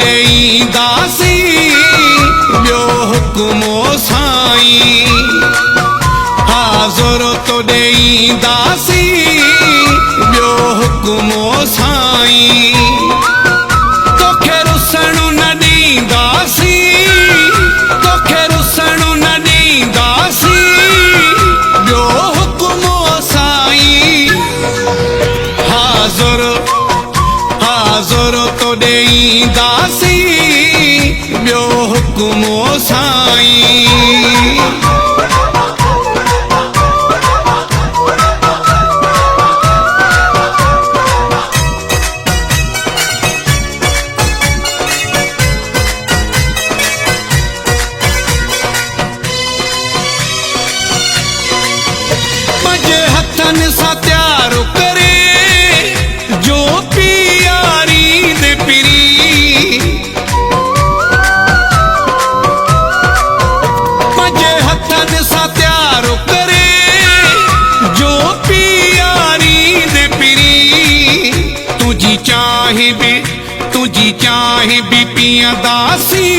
ॾेईंदासीं ॿियो हुकुमो साईं हाज़ुर तो ॾेईंदासीं ॿियो हुकुमो साईं तोखे रुसण न ॾींदासीं तोखे रुसण न ॾींदासीं ॿियो हुकुमो साईं हाज़ुर तो ॾेईंदासीं ॿियो हुकुमो साईं पंहिंजे हथनि सां तयारु करे जो पियारी दे पिरी पंहिंजे हथनि सां तयारु करे जो पियारी दे पिरी तुंहिंजी चाहे बि पीअंदासीं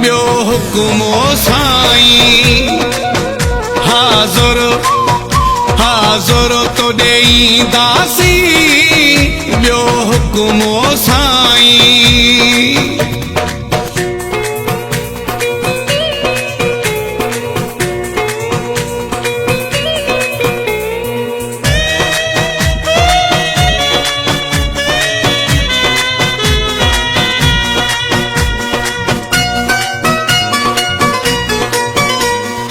ॿियो हुकुमो साईं हाज़ुर तो ॾेईंदासीं ॿियो हुकुमो साईं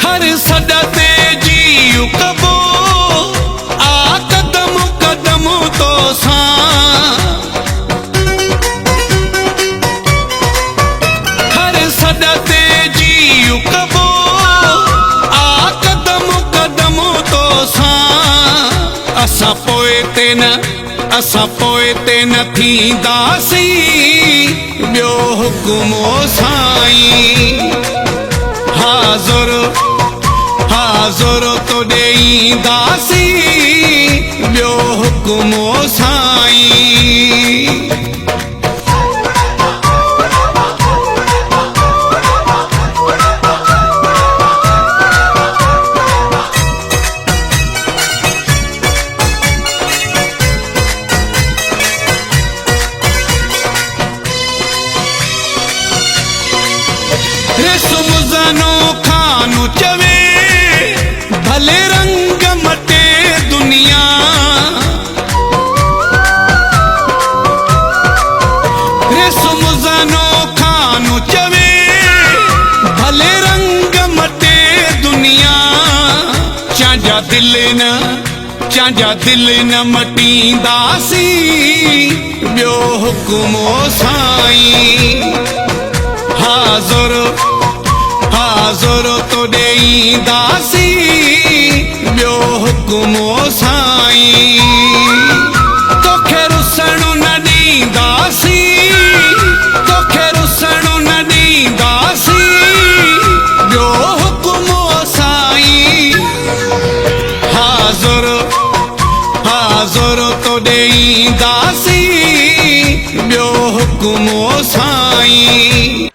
हर सॾ ते जीउ कबो आ कदम कदम तो सां हर सॾ ते जीउ कबो आ कदम कदम तो सां असां पोइ ते न थींदासीं ॿियो हुकुमो साईं हाज़ुर तो ॾेईंदासीं ॿियो हुकुमो साईं रेसम ज़नो खानो चवे भले रंग मटे दुनिया रेसम ज़नो खानो चवे भले रंग मटे दुनिया चांजा दिल न मटींदासीं ॿियो हुकुमो साईं हाज़ुर तो ॾेईंदासीं ॿियो हुकुमो साईं तोखे रुसण न ॾींदासीं तोखे रुसण न ॾींदासीं ॿियो हुकुमो साईं हाज़ुर तो ॾेईंदासीं ॿियो हुकुमो साईं